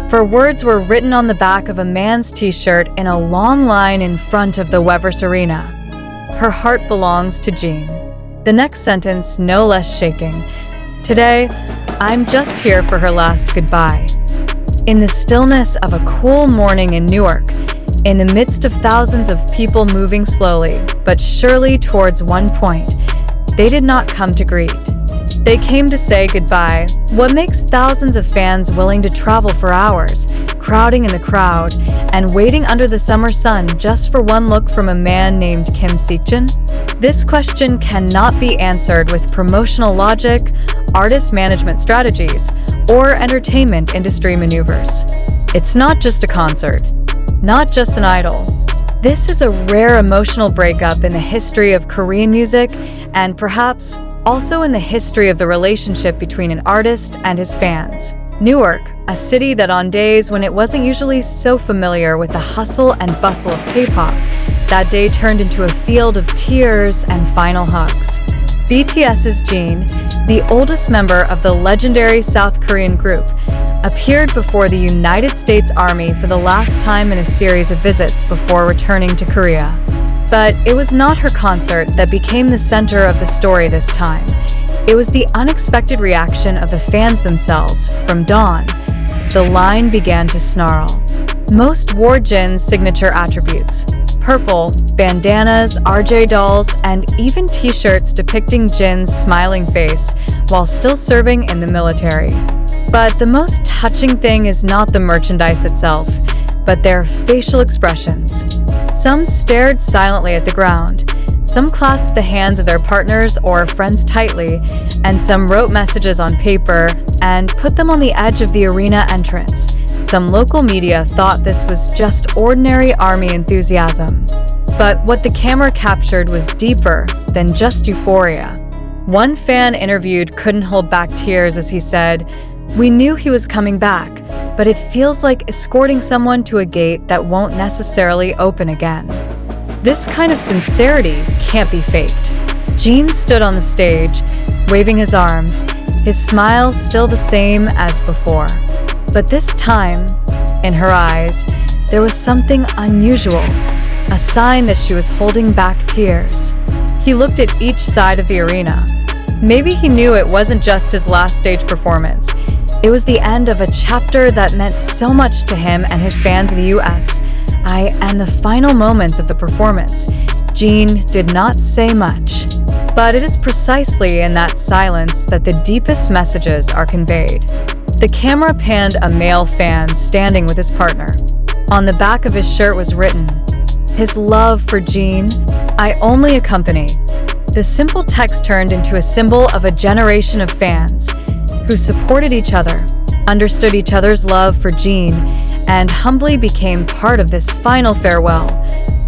Her words were written on the back of a man's t-shirt in a long line in front of the Weverse Arena. Her heart belongs to Jin. The next sentence, no less shaking. Today, I'm just here for her last goodbye. In the stillness of a cool morning in Newark, in the midst of thousands of people moving slowly but surely towards one point, they did not come to greet. They came to say goodbye, what makes thousands of fans willing to travel for hours, crowding in the crowd, and waiting under the summer sun just for one look from a man named Kim Seokjin? This question cannot be answered with promotional logic, artist management strategies, or entertainment industry maneuvers. It's not just a concert, not just an idol. This is a rare emotional breakup in the history of Korean music and perhaps also in the history of the relationship between an artist and his fans. Newark, a city that on days when it wasn't usually so familiar with the hustle and bustle of K-pop, that day turned into a field of tears and final hugs. BTS's Jin, the oldest member of the legendary South Korean group, appeared before the United States Army for the last time in a series of visits before returning to Korea. But it was not her concert that became the center of the story this time. It was the unexpected reaction of the fans themselves. From dawn, the line began to snarl. Most wore Jin's signature attributes: purple, bandanas, RJ dolls, and even t-shirts depicting Jin's smiling face while still serving in the military. But the most touching thing is not the merchandise itself, but their facial expressions. Some stared silently at the ground, some clasped the hands of their partners or friends tightly, and some wrote messages on paper and put them on the edge of the arena entrance. Some local media thought this was just ordinary army enthusiasm. But what the camera captured was deeper than just euphoria. One fan interviewed couldn't hold back tears as he said, "We knew he was coming back, but it feels like escorting someone to a gate that won't necessarily open again." This kind of sincerity can't be faked. Jin stood on the stage, waving his arms, his smile still the same as before. But this time, in her eyes, there was something unusual, a sign that she was holding back tears. He looked at each side of the arena. Maybe he knew it wasn't just his last stage performance. It was the end of a chapter that meant so much to him and his fans in the US. And the final moments of the performance. Jin did not say much. But it is precisely in that silence that the deepest messages are conveyed. The camera panned a male fan standing with his partner. On the back of his shirt was written, "His love for Jin, I only accompany." The simple text turned into a symbol of a generation of fans who supported each other, understood each other's love for Jin, and humbly became part of this final farewell.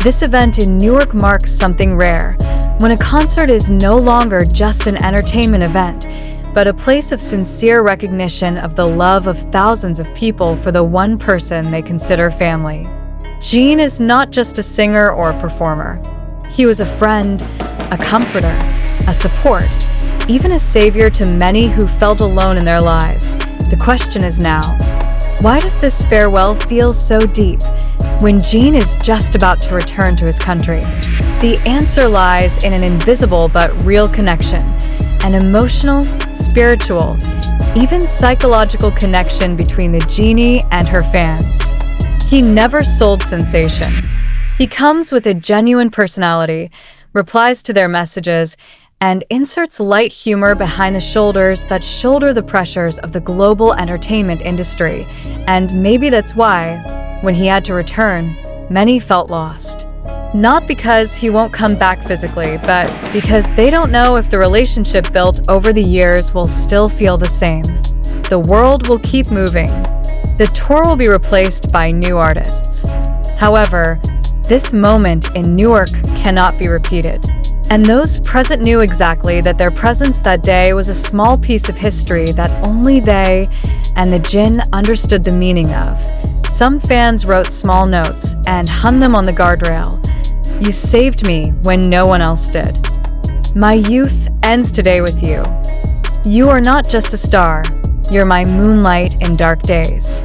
This event in Newark marks something rare, when a concert is no longer just an entertainment event, but a place of sincere recognition of the love of thousands of people for the one person they consider family. Jin is not just a singer or a performer. He was a friend, a comforter, a support, even a savior to many who felt alone in their lives. The question is now, why does this farewell feel so deep when Jin is just about to return to his country? The answer lies in an invisible but real connection, an emotional, spiritual, even psychological connection between the genie and her fans. He never sold sensation. He comes with a genuine personality, replies to their messages, and inserts light humor behind the shoulders that shoulder the pressures of the global entertainment industry. And maybe that's why, when he had to return, many felt lost. Not because he won't come back physically, but because they don't know if the relationship built over the years will still feel the same. The world will keep moving. The tour will be replaced by new artists. However, this moment in Newark cannot be repeated. And those present knew exactly that their presence that day was a small piece of history that only they and the Jin understood the meaning of. Some fans wrote small notes and hung them on the guardrail. "You saved me when no one else did. My youth ends today with you. You are not just a star, you're my moonlight in dark days."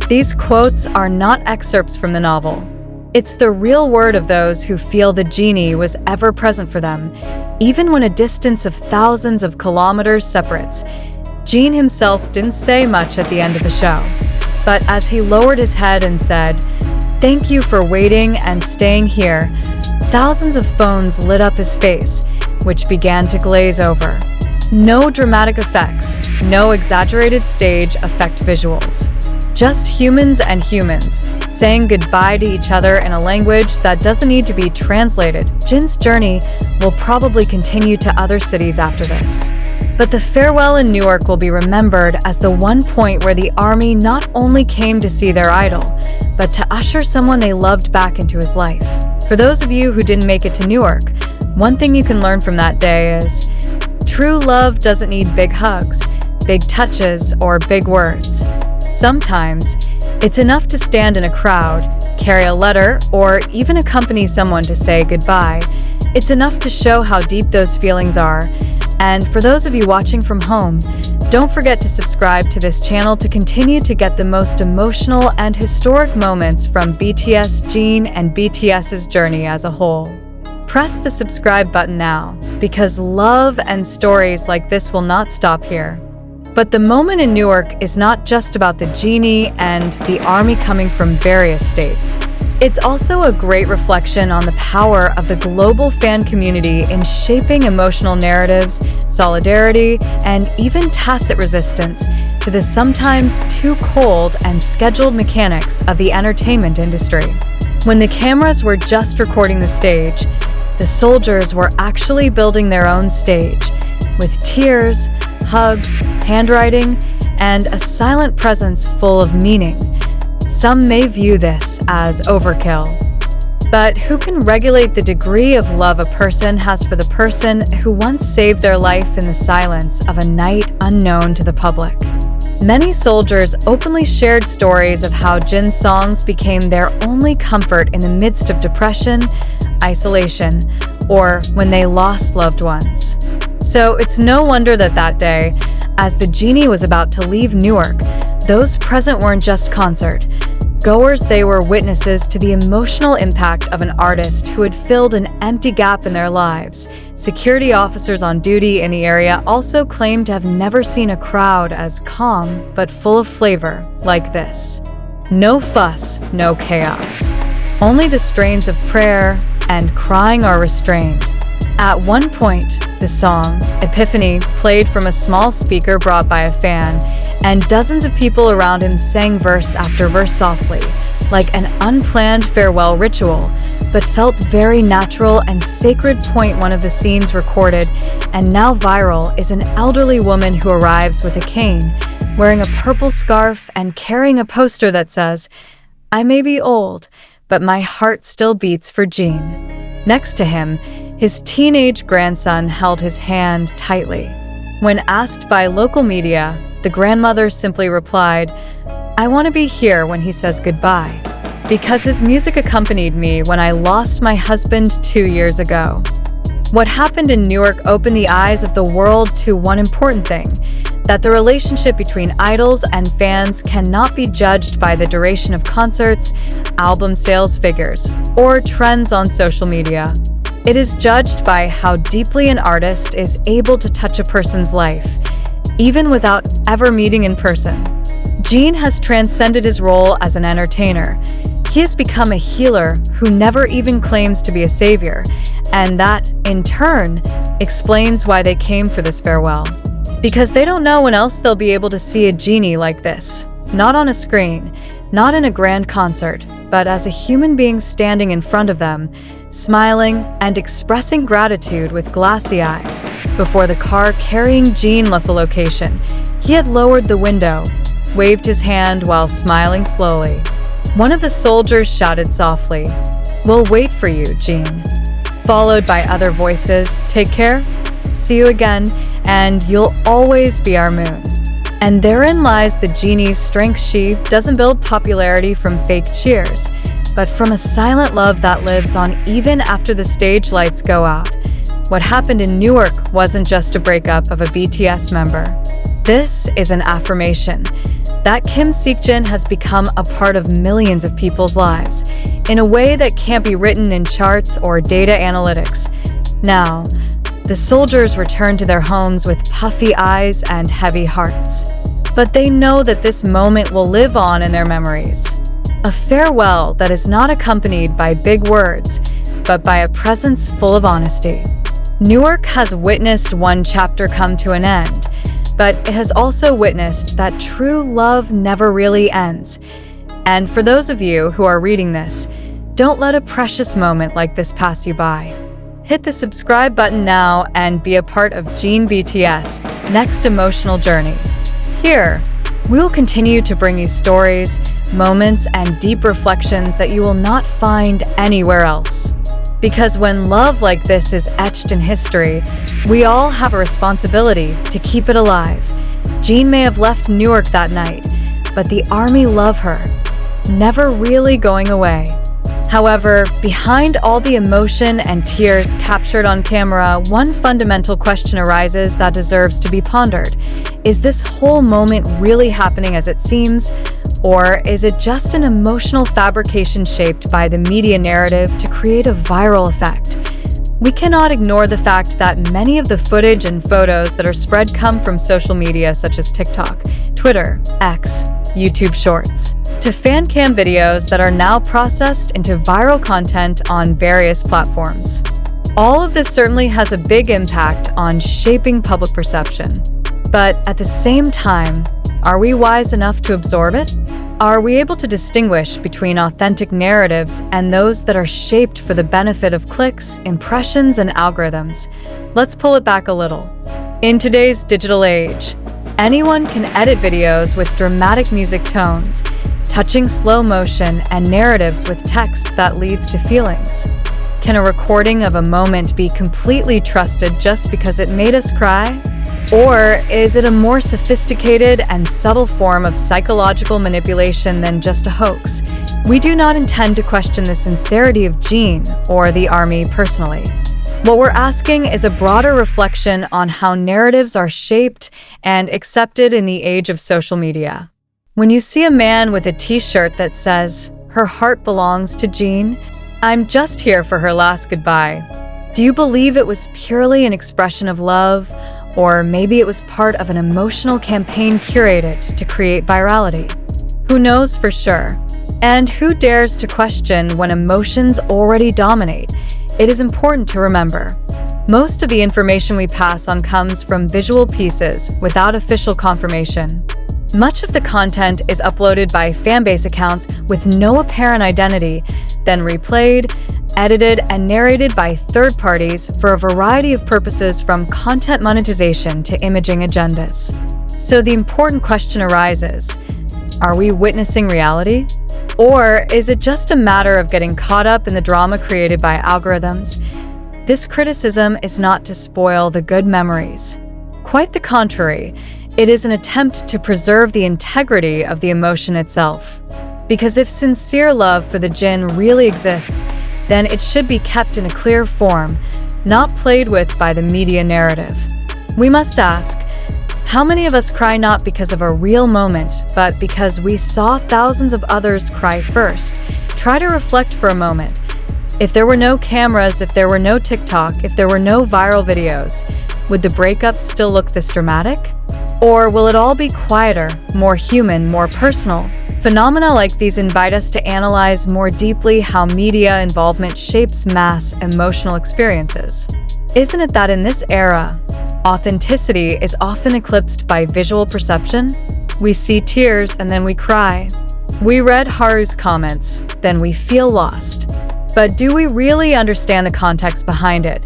These quotes are not excerpts from the novel. It's the real word of those who feel the genie was ever present for them, even when a distance of thousands of kilometers separates. Jin himself didn't say much at the end of the show, but as he lowered his head and said, "Thank you for waiting and staying here," thousands of phones lit up his face, which began to glaze over. No dramatic effects, no exaggerated stage effect visuals. Just humans and humans, saying goodbye to each other in a language that doesn't need to be translated. Jin's journey will probably continue to other cities after this. But the farewell in Newark will be remembered as the one point where the army not only came to see their idol, but to usher someone they loved back into his life. For those of you who didn't make it to Newark, one thing you can learn from that day is true love doesn't need big hugs, big touches, or big words. Sometimes, it's enough to stand in a crowd, carry a letter, or even accompany someone to say goodbye. It's enough to show how deep those feelings are. And for those of you watching from home, don't forget to subscribe to this channel to continue to get the most emotional and historic moments from BTS Jin and BTS's journey as a whole. Press the subscribe button now, because love and stories like this will not stop here. But the moment in Newark is not just about the genie and the army coming from various states. It's also a great reflection on the power of the global fan community in shaping emotional narratives, solidarity, and even tacit resistance to the sometimes too cold and scheduled mechanics of the entertainment industry. When the cameras were just recording the stage, the soldiers were actually building their own stage, with tears, hugs, handwriting, and a silent presence full of meaning. Some may view this as overkill. But who can regulate the degree of love a person has for the person who once saved their life in the silence of a night unknown to the public? Many soldiers openly shared stories of how Jin's songs became their only comfort in the midst of depression, isolation, or when they lost loved ones. So it's no wonder that day, as the genie was about to leave Newark, those present weren't just concert goers, they were witnesses to the emotional impact of an artist who had filled an empty gap in their lives. Security officers on duty in the area also claimed to have never seen a crowd as calm but full of flavor like this. No fuss, no chaos. Only the strains of prayer and crying are restrained. At one point, the song, Epiphany, played from a small speaker brought by a fan, and dozens of people around him sang verse after verse softly, like an unplanned farewell ritual, but felt very natural and sacred. One of the scenes recorded, and now viral, is an elderly woman who arrives with a cane, wearing a purple scarf and carrying a poster that says, "I may be old, but my heart still beats for Jin." Next to him, his teenage grandson held his hand tightly. When asked by local media, the grandmother simply replied, "I want to be here when he says goodbye, because his music accompanied me when I lost my husband 2 years ago." What happened in Newark opened the eyes of the world to one important thing, that the relationship between idols and fans cannot be judged by the duration of concerts, album sales figures, or trends on social media. It is judged by how deeply an artist is able to touch a person's life, even without ever meeting in person. Jin has transcended his role as an entertainer. He has become a healer who never even claims to be a savior, and that, in turn, explains why they came for this farewell. Because they don't know when else they'll be able to see a genie like this. Not on a screen, not in a grand concert, but as a human being standing in front of them, smiling and expressing gratitude with glassy eyes. Before the car carrying Jin left the location, he had lowered the window, waved his hand while smiling slowly. One of the soldiers shouted softly, "We'll wait for you, Jin," followed by other voices, "Take care, see you again, and you'll always be our moon." And therein lies the genie's strength. She doesn't build popularity from fake cheers, but from a silent love that lives on even after the stage lights go out. What happened in Newark wasn't just a breakup of a BTS member. This is an affirmation, that Kim Seok-jin has become a part of millions of people's lives in a way that can't be written in charts or data analytics. Now, the soldiers return to their homes with puffy eyes and heavy hearts. But they know that this moment will live on in their memories. A farewell that is not accompanied by big words, but by a presence full of honesty. Newark has witnessed one chapter come to an end, but it has also witnessed that true love never really ends. And for those of you who are reading this, don't let a precious moment like this pass you by. Hit the subscribe button now and be a part of Jin BTS' next emotional journey. Here, we will continue to bring you stories, moments, and deep reflections that you will not find anywhere else. Because when love like this is etched in history, we all have a responsibility to keep it alive. Jin may have left Newark that night, but the army love her, never really going away. However, behind all the emotion and tears captured on camera, one fundamental question arises that deserves to be pondered. Is this whole moment really happening as it seems? Or is it just an emotional fabrication shaped by the media narrative to create a viral effect? We cannot ignore the fact that many of the footage and photos that are spread come from social media such as TikTok, Twitter, X, YouTube Shorts, to fan cam videos that are now processed into viral content on various platforms. All of this certainly has a big impact on shaping public perception. But at the same time, are we wise enough to absorb it? Are we able to distinguish between authentic narratives and those that are shaped for the benefit of clicks, impressions, and algorithms? Let's pull it back a little. In today's digital age, anyone can edit videos with dramatic music tones, touching slow motion, and narratives with text that leads to feelings. Can a recording of a moment be completely trusted just because it made us cry? Or is it a more sophisticated and subtle form of psychological manipulation than just a hoax? We do not intend to question the sincerity of Jin or the army personally. What we're asking is a broader reflection on how narratives are shaped and accepted in the age of social media. When you see a man with a t-shirt that says, "Her heart belongs to Jin," "I'm just here for her last goodbye," do you believe it was purely an expression of love? Or maybe it was part of an emotional campaign curated to create virality? Who knows for sure? And who dares to question when emotions already dominate? It is important to remember, most of the information we pass on comes from visual pieces without official confirmation. Much of the content is uploaded by fanbase accounts with no apparent identity, then replayed, edited, and narrated by third parties for a variety of purposes from content monetization to imaging agendas. So the important question arises, are we witnessing reality? Or is it just a matter of getting caught up in the drama created by algorithms? This criticism is not to spoil the good memories. Quite the contrary, it is an attempt to preserve the integrity of the emotion itself. Because if sincere love for the Jin really exists, then it should be kept in a clear form, not played with by the media narrative. We must ask, how many of us cry not because of a real moment, but because we saw thousands of others cry first? Try to reflect for a moment. If there were no cameras, if there were no TikTok, if there were no viral videos, would the breakup still look this dramatic? Or will it all be quieter, more human, more personal? Phenomena like these invite us to analyze more deeply how media involvement shapes mass emotional experiences. Isn't it that in this era, authenticity is often eclipsed by visual perception? We see tears and then we cry. We read Haru's comments, then we feel lost. But do we really understand the context behind it?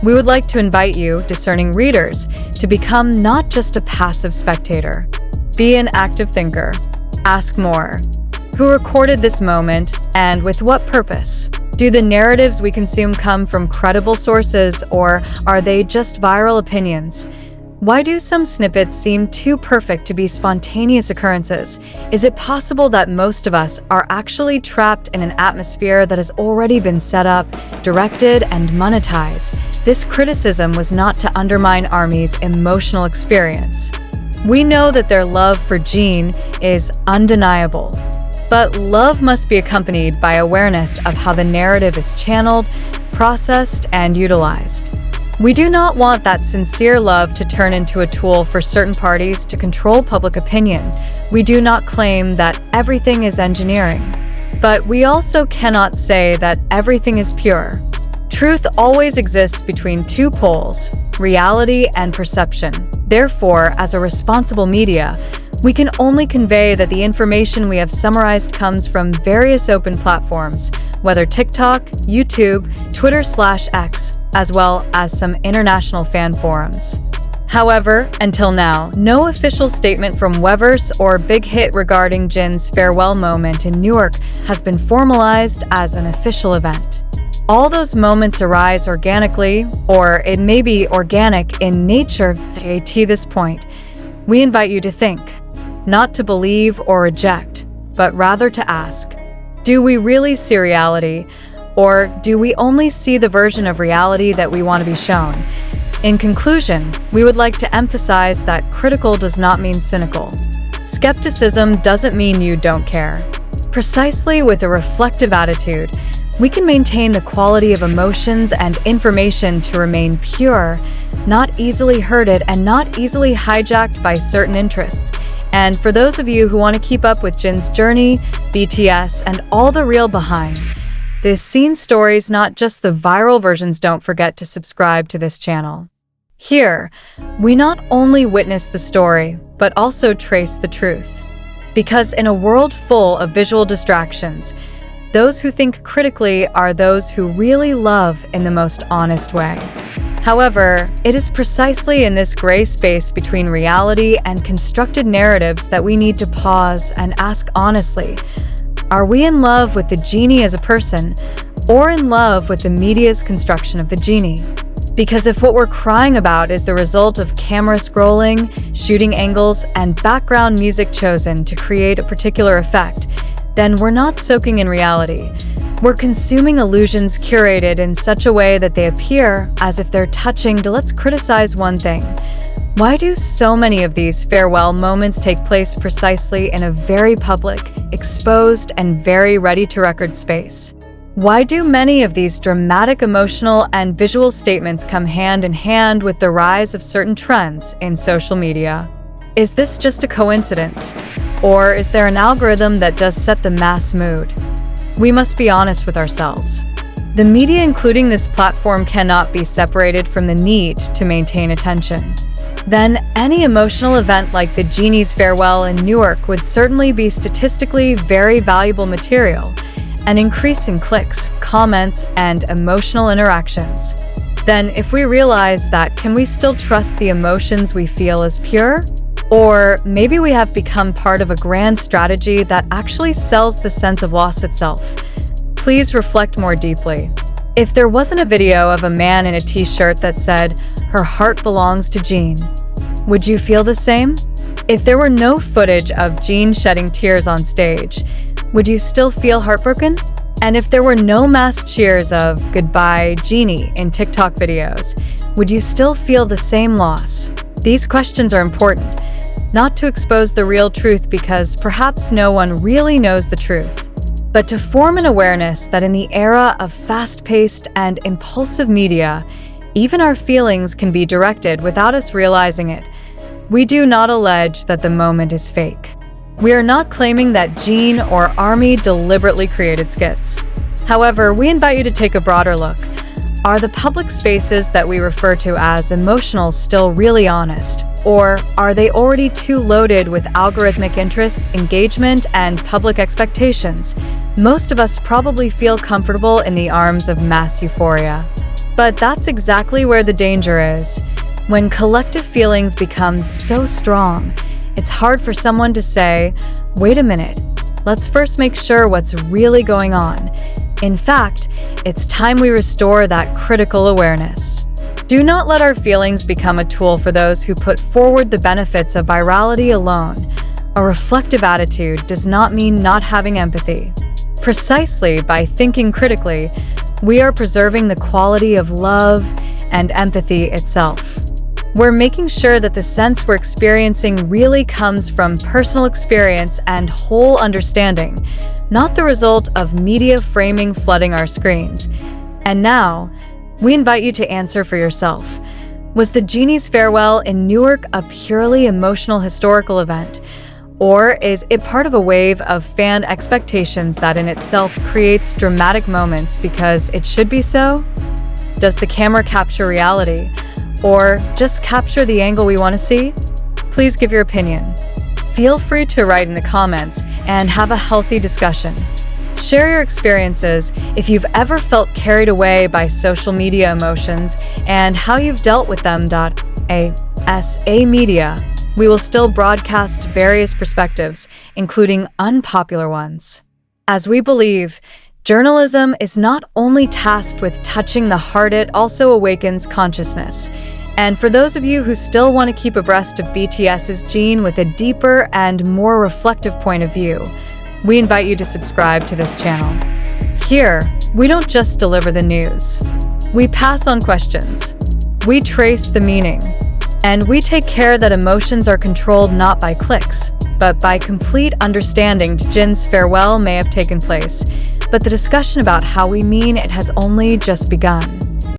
We would like to invite you, discerning readers, to become not just a passive spectator. Be an active thinker. Ask more. Who recorded this moment, and with what purpose? Do the narratives we consume come from credible sources, or are they just viral opinions? Why do some snippets seem too perfect to be spontaneous occurrences? Is it possible that most of us are actually trapped in an atmosphere that has already been set up, directed, and monetized? This criticism was not to undermine ARMY's emotional experience. We know that their love for Jin is undeniable. But love must be accompanied by awareness of how the narrative is channeled, processed, and utilized. We do not want that sincere love to turn into a tool for certain parties to control public opinion. We do not claim that everything is engineering. But we also cannot say that everything is pure. Truth always exists between two poles, reality and perception. Therefore, as a responsible media, we can only convey that the information we have summarized comes from various open platforms, whether TikTok, YouTube, Twitter/X, as well as some international fan forums. However, until now, no official statement from Weverse or Big Hit regarding Jin's farewell moment in Newark has been formalized as an official event. All those moments arise organically, or it may be organic in nature at this point. We invite you to think, not to believe or reject, but rather to ask, do we really see reality, or do we only see the version of reality that we want to be shown? In conclusion, we would like to emphasize that critical does not mean cynical. Skepticism doesn't mean you don't care. Precisely with a reflective attitude, we can maintain the quality of emotions and information to remain pure, not easily hurted and not easily hijacked by certain interests. And for those of you who want to keep up with Jin's journey, BTS, and all the real behind the scenes stories, not just the viral versions, don't forget to subscribe to this channel. Here, we not only witness the story, but also trace the truth. Because in a world full of visual distractions, those who think critically are those who really love in the most honest way. However, it is precisely in this gray space between reality and constructed narratives that we need to pause and ask honestly, are we in love with the genie as a person, or in love with the media's construction of the genie? Because if what we're crying about is the result of camera scrolling, shooting angles, and background music chosen to create a particular effect, then we're not soaking in reality. We're consuming illusions curated in such a way that they appear as if they're touching to. Let's criticize one thing. Why do so many of these farewell moments take place precisely in a very public, exposed, and very ready-to-record space? Why do many of these dramatic emotional and visual statements come hand in hand with the rise of certain trends in social media? Is this just a coincidence? Or is there an algorithm that does set the mass mood? We must be honest with ourselves. The media, including this platform, cannot be separated from the need to maintain attention. Then any emotional event like the genie's farewell in Newark would certainly be statistically very valuable material, and increase in clicks, comments, and emotional interactions. Then if we realize that, can we still trust the emotions we feel as pure? Or maybe we have become part of a grand strategy that actually sells the sense of loss itself. Please reflect more deeply. If there wasn't a video of a man in a t-shirt that said, "Her heart belongs to Jin," would you feel the same? If there were no footage of Jin shedding tears on stage, would you still feel heartbroken? And if there were no mass cheers of "Goodbye, Genie" in TikTok videos, would you still feel the same loss? These questions are important, not to expose the real truth because perhaps no one really knows the truth, but to form an awareness that in the era of fast-paced and impulsive media, even our feelings can be directed without us realizing it. We do not allege that the moment is fake. We are not claiming that Jin or ARMY deliberately created skits. However, we invite you to take a broader look. Are the public spaces that we refer to as emotional still really honest? Or are they already too loaded with algorithmic interests, engagement, and public expectations? Most of us probably feel comfortable in the arms of mass euphoria. But that's exactly where the danger is. When collective feelings become so strong, it's hard for someone to say, wait a minute, let's first make sure what's really going on. In fact, it's time we restore that critical awareness. Do not let our feelings become a tool for those who put forward the benefits of virality alone. A reflective attitude does not mean not having empathy. Precisely by thinking critically, we are preserving the quality of love and empathy itself. We're making sure that the sense we're experiencing really comes from personal experience and whole understanding, not the result of media framing flooding our screens. And now, we invite you to answer for yourself. Was the genie's farewell in Newark a purely emotional historical event? Or is it part of a wave of fan expectations that in itself creates dramatic moments because it should be so? Does the camera capture reality? Or just capture the angle we want to see? Please give your opinion. Feel free to write in the comments and have a healthy discussion. Share your experiences if you've ever felt carried away by social media emotions and how you've dealt with them. ASA Media. We will still broadcast various perspectives, including unpopular ones. As we believe, journalism is not only tasked with touching the heart, it also awakens consciousness. And for those of you who still want to keep abreast of BTS's Jin with a deeper and more reflective point of view, we invite you to subscribe to this channel. Here, we don't just deliver the news. We pass on questions. We trace the meaning. And we take care that emotions are controlled not by clicks, but by complete understanding. Jin's farewell may have taken place, but the discussion about how we mean it has only just begun.